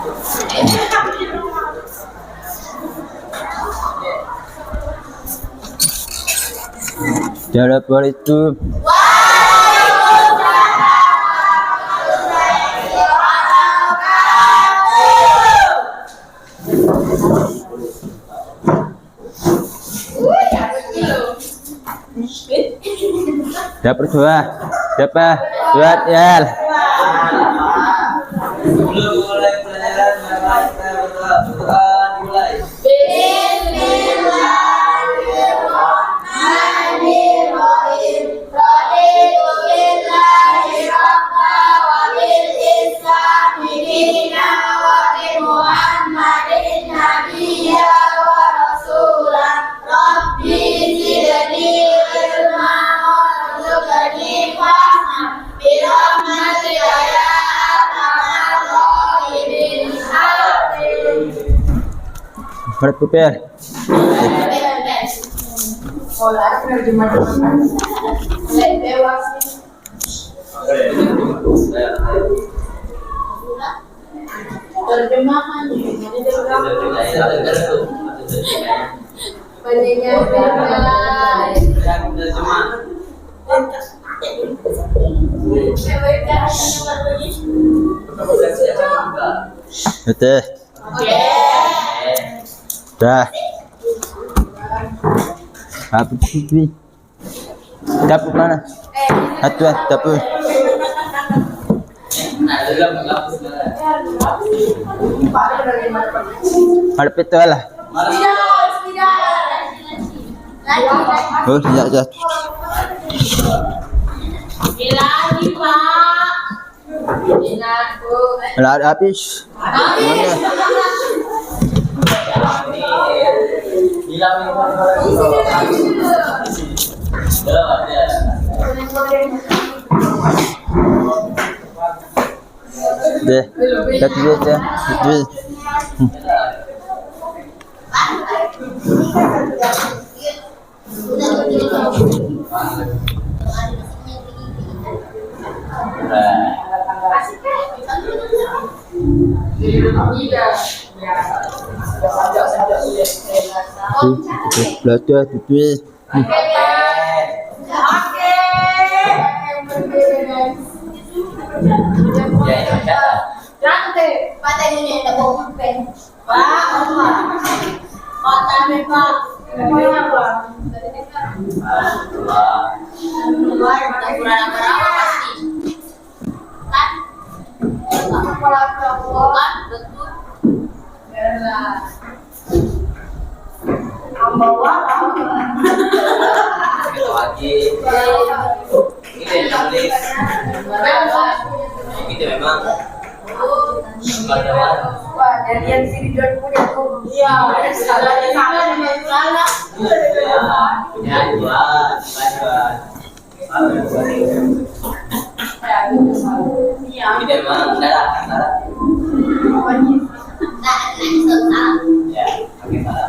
Assalamualaikum. Dapat dua, dapat dua ya. Mulai pelajaran dimulai. Bismillahirrahmanirrahim. Raditu billahi rabban wa bil islami dinan wa bi Muhammadin nabiyya wa rasulan. Rabbi zidni ilman warzuqni fahman bi rahmatika ya arhamar rahimin. Berpikir. Terjemahan Betul. Dah. Apa sih? Dapur mana? Satu dapur. Ada betul lah. Oh, tidak. lagi Pak. Lah habis. Mana? Deh, satu aja. Satu. Belajar tulis. Gitu memang. Dari yang sini jual punya tuh. Iya. Salah salah. Punya jual. Iya. Gitu memang. Salah. Ya, pakai salah.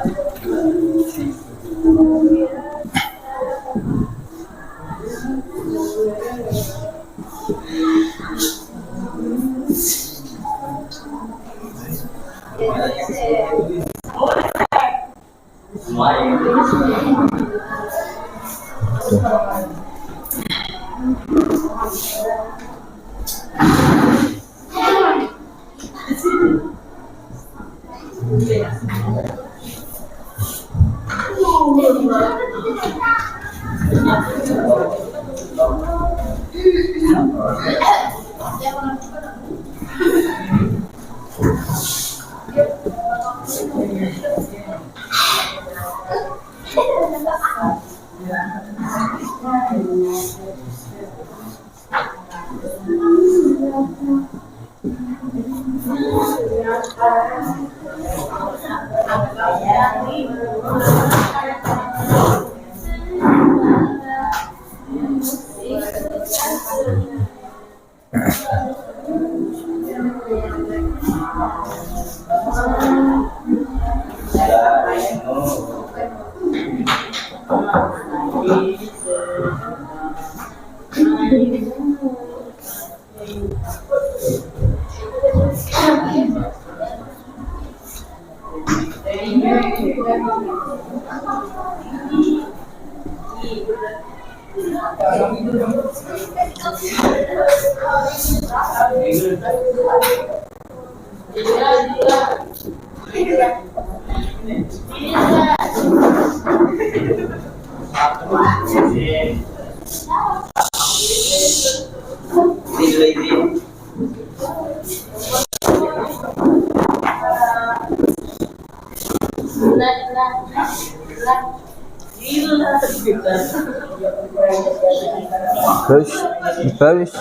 Bagus,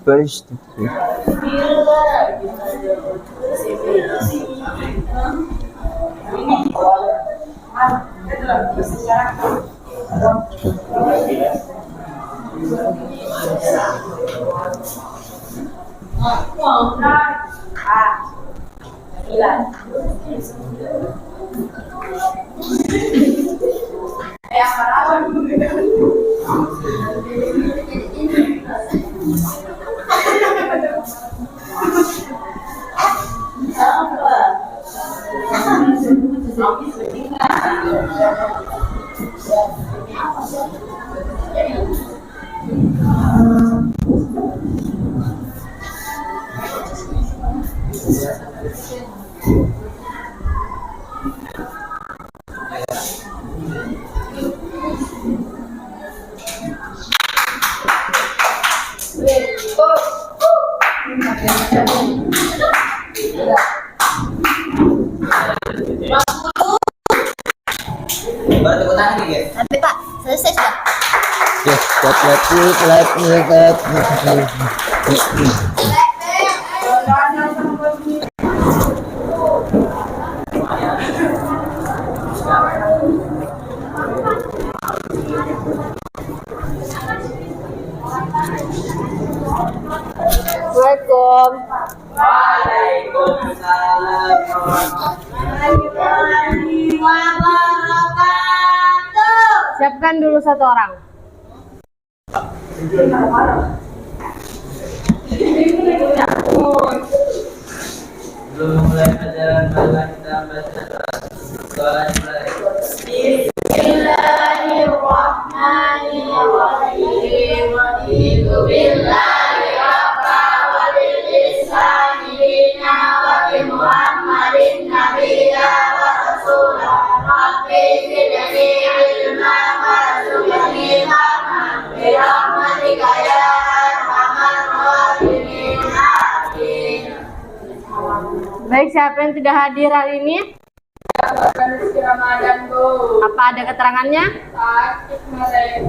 bagus. Baru tepuk tangan nih, guys. Tapi Pak, selesai sudah. Assalamualaikum. Waalaikumsalam warahmatullahi wabarakatuh. Siapkan dulu satu orang. Belum mulai pelajaran maka kita baca doa mulai. Bismillahirrahmanirrahim. Raditu billahi rabba wa bil islami dina wa bi Muhammadin nabiyya wa rasula. Rabbi zidni ilma warzuqni fahma bi rahmatika ya arhamar rahimin. Amin. Baik, siapa yang tidak hadir hari ini? Ramadan, Bu. Apa ada keterangannya? Sakit mereka.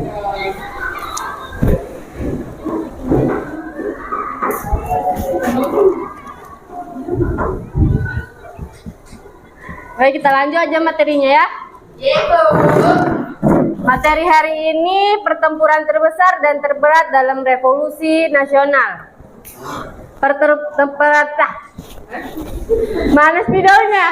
Baik, kita lanjut aja materinya ya. Yaitu Materi hari ini pertempuran terbesar dan terberat dalam revolusi nasional. Pertempuran mana spidolnya?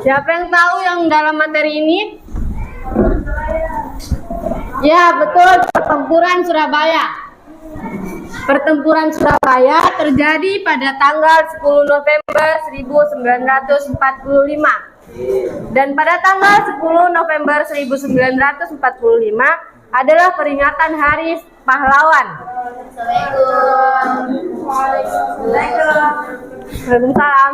Siapa yang tahu yang dalam materi ini? Ya, betul, pertempuran Surabaya. Pertempuran Surabaya terjadi pada tanggal 10 November 1945. Dan pada tanggal 10 November 1945 adalah peringatan Hari Pahlawan. Waalaikumsalam.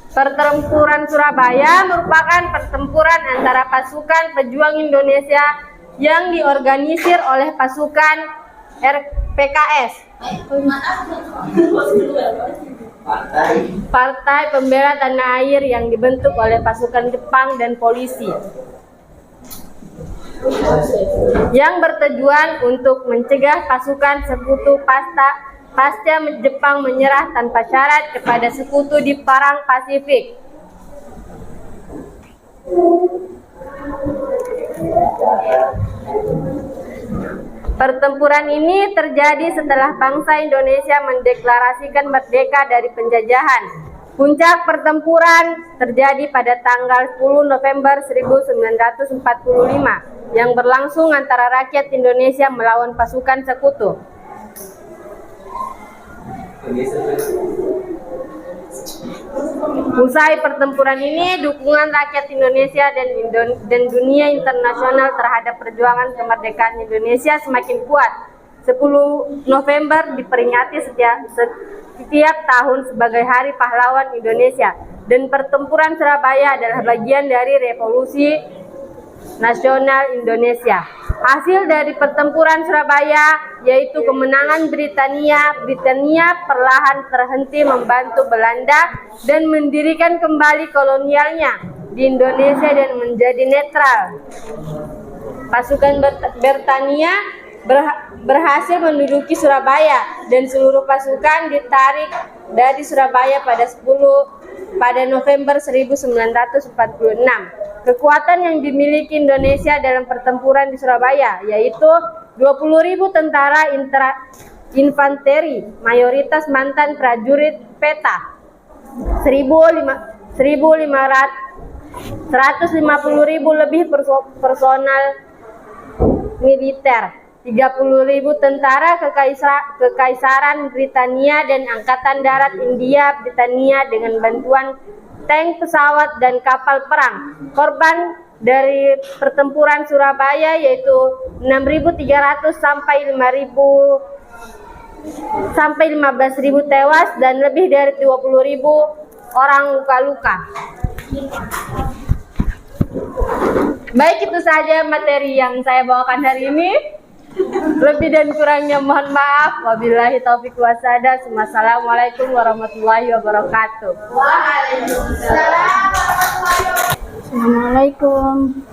Pertempuran Surabaya merupakan pertempuran antara pasukan pejuang Indonesia yang diorganisir oleh pasukan RPKS. Partai Pembela Tanah Air yang dibentuk oleh pasukan Jepang dan polisi, yang bertujuan untuk mencegah pasukan sekutu pasca Jepang menyerah tanpa syarat kepada sekutu di Perang Pasifik. Pertempuran ini terjadi setelah bangsa Indonesia mendeklarasikan merdeka dari penjajahan. Puncak pertempuran terjadi pada tanggal 10 November 1945 yang berlangsung antara rakyat Indonesia melawan pasukan sekutu. Usai pertempuran ini, dukungan rakyat Indonesia dan dunia internasional terhadap perjuangan kemerdekaan Indonesia semakin kuat. 10 November diperingati setiap tahun sebagai Hari Pahlawan Indonesia, dan pertempuran Surabaya adalah bagian dari Revolusi Nasional Indonesia. Hasil dari pertempuran Surabaya yaitu kemenangan Britania. Britania perlahan terhenti membantu Belanda dan mendirikan kembali kolonialnya di Indonesia dan menjadi netral. Pasukan Britania berhasil menduduki Surabaya dan seluruh pasukan ditarik dari Surabaya pada November 1946. Kekuatan yang dimiliki Indonesia dalam pertempuran di Surabaya yaitu 20.000 tentara infanteri, mayoritas mantan prajurit peta, 150.000 lebih personal militer, 30.000 tentara Kekaisaran Britania dan Angkatan Darat India Britania dengan bantuan tank, pesawat, dan kapal perang. Korban dari pertempuran Surabaya yaitu 6.300 sampai 15.000 tewas dan lebih dari 20.000 orang luka-luka. Baik, itu saja materi yang saya bawakan hari ini. Lebih dan kurangnya mohon maaf. Wabillahi taufiq wasada. Wassalamualaikum warahmatullahi wabarakatuh. Waalaikumsalam. Assalamualaikum.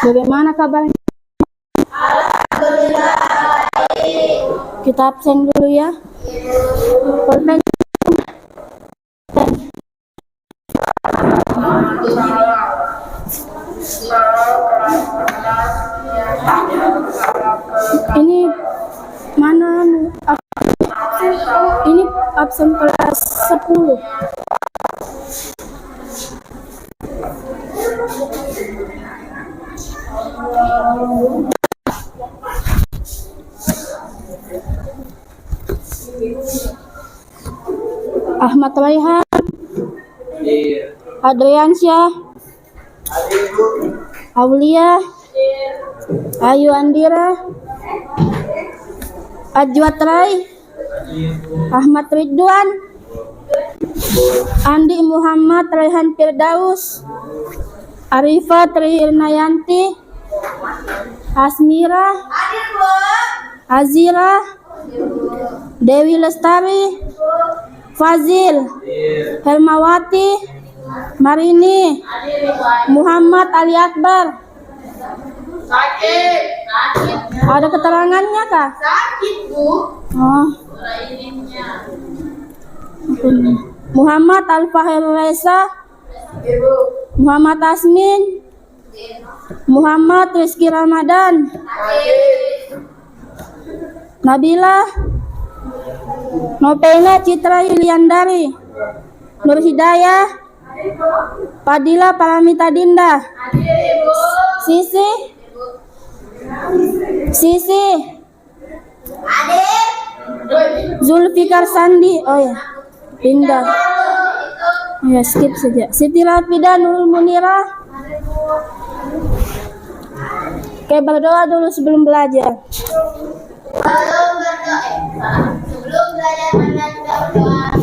Bagaimana kabarnya? Alhamdulillah. Kita absen dulu ya. Pulpen. Ini mana? Ini absen kelas 10. Ahmad Raihan, Adriansyah, Aulia, Ayu Andira, Ajwat Rai, Ahmad Ridwan, Andi Muhammad Raihan Firdaus, Arifah Tri Irnayanti, Asmira, Azira, Dewi Lestari, Fazil, Helmawati, Marini, Muhammad Ali Akbar. Sakit. Ada keterangannya kah? Sakit, Bu. Oh. Muhammad Al-Fahir Reza, Ibu. Muhammad Asmin, Muhammad Rizky Ramadan, Sakit. Nabila, Nopena Citra Yuliandari, Nur Hidayah, Fadila Paramita Dinda, Sisi, Adik. Zulfikar Sandi, oh ya, Dinda, ya skip saja. Siti Rafida Nurul Munira. Oke, berdoa dulu sebelum belajar. Sebelum belajar kita berdoa.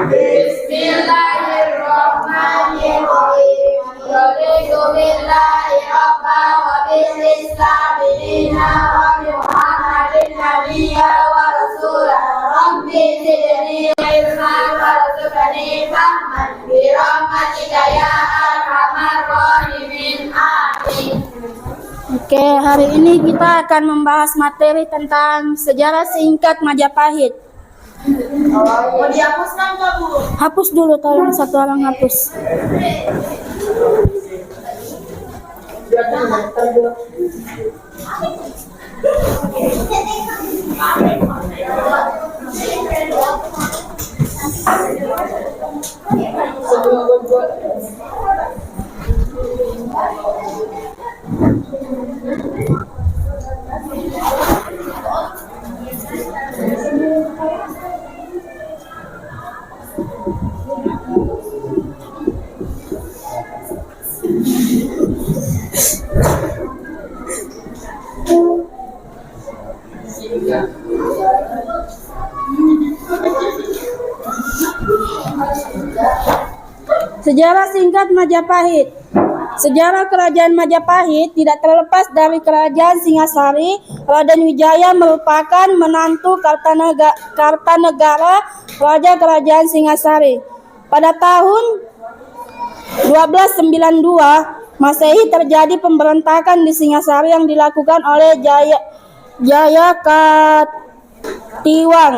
Bismillahirrahmanirrahim. Bismillahirrahmanirrahim. وبالإسلام دينا وبمحمد نبيا ورسولا رب زدني علما وارزقني فهما برحمتك يا أرحم الراحمين آمين. Oke, hari ini kita akan membahas materi tentang sejarah singkat Majapahit. Mau dihapuskan nggak, Bu? Hapus dulu, tolong satu orang hapus. Sejarah singkat Majapahit. Sejarah kerajaan Majapahit tidak terlepas dari kerajaan Singasari. Raden Wijaya merupakan menantu Kartanegara, raja kerajaan Singasari. Pada tahun 1292 Masehi terjadi pemberontakan di Singasari yang dilakukan oleh Jaya Katiwang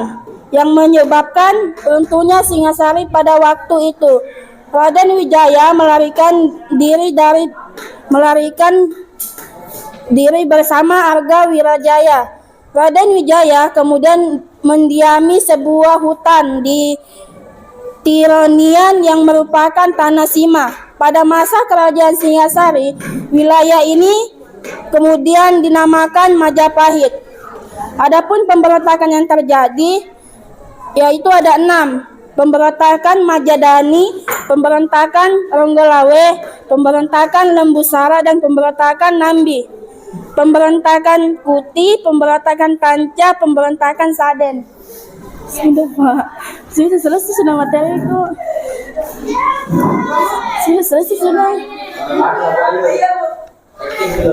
yang menyebabkan runtuhnya Singasari pada waktu itu. Raden Wijaya melarikan diri bersama Arga Wirajaya. Raden Wijaya kemudian mendiami sebuah hutan di Tironian yang merupakan tanah Sima. Pada masa kerajaan Singasari, wilayah ini kemudian dinamakan Majapahit. Adapun pemberontakan yang terjadi yaitu ada 6. Pemberontakan Majadani, pemberontakan Ronggolawe, pemberontakan Lembusara, dan pemberontakan Nambi. Pemberontakan Kuti, pemberontakan Panca, pemberontakan Saden. Sudah, Pak. Sudah selesai sudah materi kok. Sudah selesai sudah.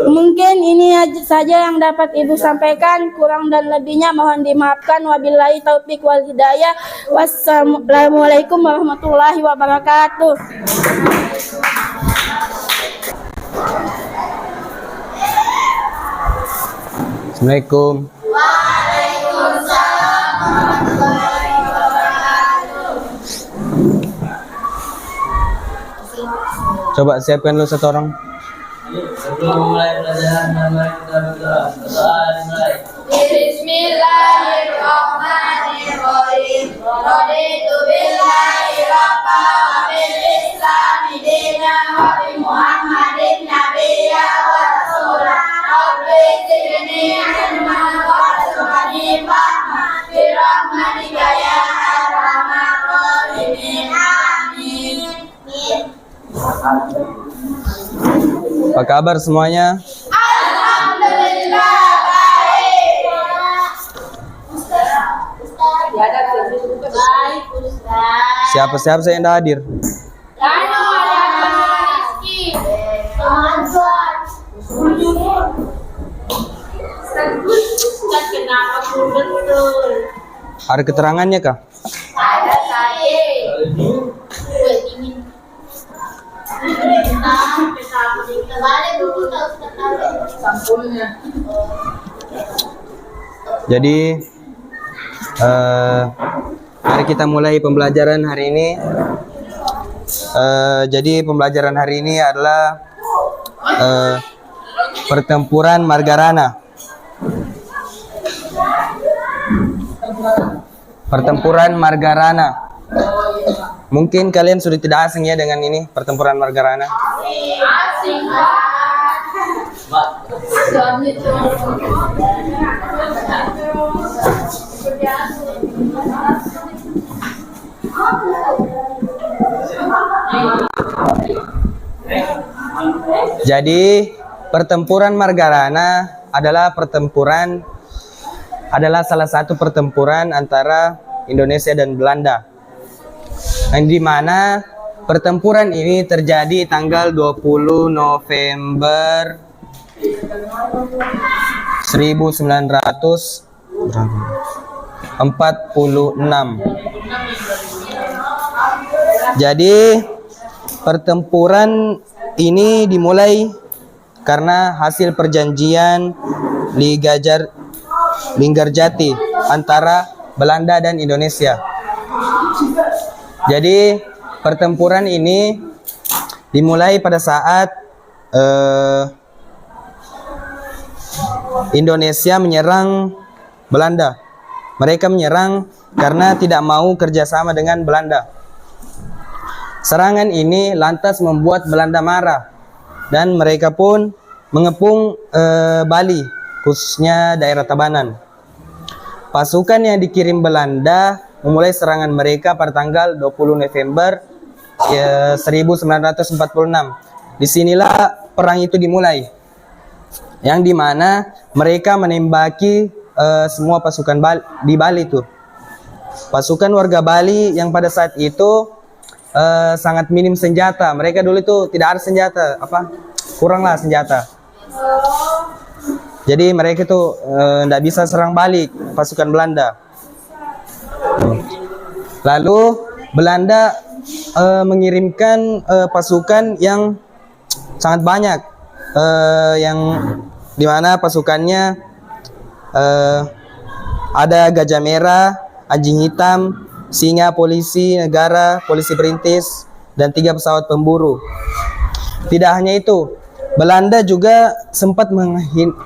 Mungkin ini saja yang dapat Ibu sampaikan, kurang dan lebihnya mohon dimaafkan. Wabillahi taufik wal hidayah. Wassalamualaikum warahmatullahi wabarakatuh. Assalamualaikum. Waalaikumsalam warahmatullahi wabarakatuh. Coba siapkan dulu satu orang. Sebelum mulai pelajaran, mari kita berdoa. Mulai. Bismillahirrahmanirrahim. Raditu billahi rabba wa bil islami dinan wa bi Muhammadin nabiyya wa rasula. Rabbi zidni ilman warzuqni fahma bi rahmatika ya arhamar rahimin. Amin. Apa kabar semuanya? Alhamdulillah baik. Baik, Ustaz. Siapa-siapa saya yang hadir? Dano ada Rizky. Kenapa betul? Ada keterangannya kah? Ada saya. Jadi mari kita mulai pembelajaran hari ini. Jadi pembelajaran hari ini adalah pertempuran Margarana. Pertempuran Margarana. Mungkin kalian sudah tidak asing ya dengan ini, pertempuran Margarana. Asing. Jadi pertempuran Margarana adalah salah satu pertempuran antara Indonesia dan Belanda. Yang di mana pertempuran ini terjadi tanggal 20 November 1946. Jadi pertempuran ini dimulai karena hasil perjanjian Linggarjati antara Belanda dan Indonesia. Jadi pertempuran ini dimulai pada saat Indonesia menyerang Belanda. Mereka menyerang karena tidak mau kerjasama dengan Belanda. Serangan ini lantas membuat Belanda marah dan mereka pun mengepung Bali, khususnya daerah Tabanan. Pasukan yang dikirim Belanda memulai serangan mereka pada tanggal 20 November 1946. Disinilah perang itu dimulai, yang dimana mereka menembaki semua pasukan di Bali itu. Pasukan warga Bali yang pada saat itu sangat minim senjata. Mereka dulu itu tidak ada senjata, kuranglah senjata. Jadi mereka itu tidak bisa serang balik pasukan Belanda. Lalu Belanda mengirimkan pasukan yang sangat banyak, yang dimana pasukannya ada gajah merah, anjing hitam, singa, polisi negara, polisi perintis, dan 3 pesawat pemburu. Tidak hanya itu, Belanda juga sempat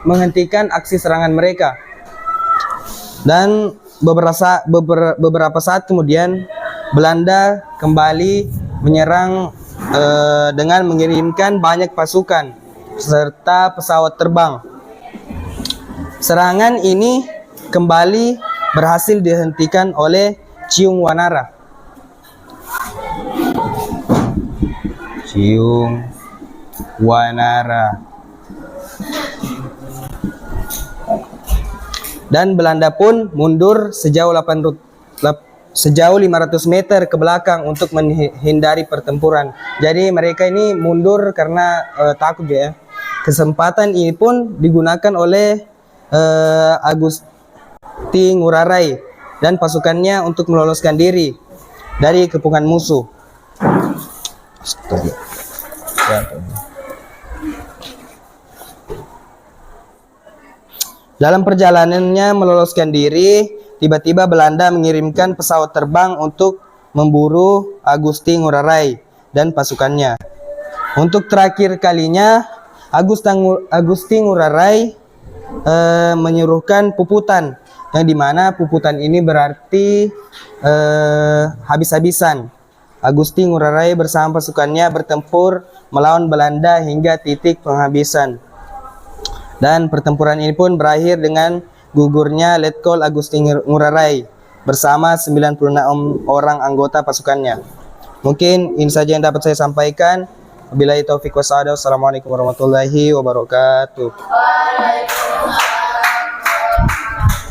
menghentikan aksi serangan mereka. Dan beberapa saat kemudian Belanda kembali menyerang dengan mengirimkan banyak pasukan serta pesawat terbang. Serangan ini kembali berhasil dihentikan oleh Ciung Wanara. Ciung Wanara. Dan Belanda pun mundur sejauh 500 meter ke belakang untuk menghindari pertempuran. Jadi mereka ini mundur karena takut ya. Kesempatan ini pun digunakan oleh Agusti Ngurah Rai dan pasukannya untuk meloloskan diri dari kepungan musuh. Dalam perjalanannya meloloskan diri, tiba-tiba Belanda mengirimkan pesawat terbang untuk memburu Agusti Ngurah Rai dan pasukannya. Untuk terakhir kalinya, Agusti Ngurah Rai menyuruhkan puputan, yang dimana puputan ini berarti habis-habisan. Agusti Ngurah Rai bersama pasukannya bertempur melawan Belanda hingga titik penghabisan. Dan pertempuran ini pun berakhir dengan gugurnya Letkol Agusti Ngurah Rai bersama 96 orang anggota pasukannya. Mungkin ini saja yang dapat saya sampaikan. Wabillahi taufiq wassalam. Wassalamualaikum warahmatullahi wabarakatuh.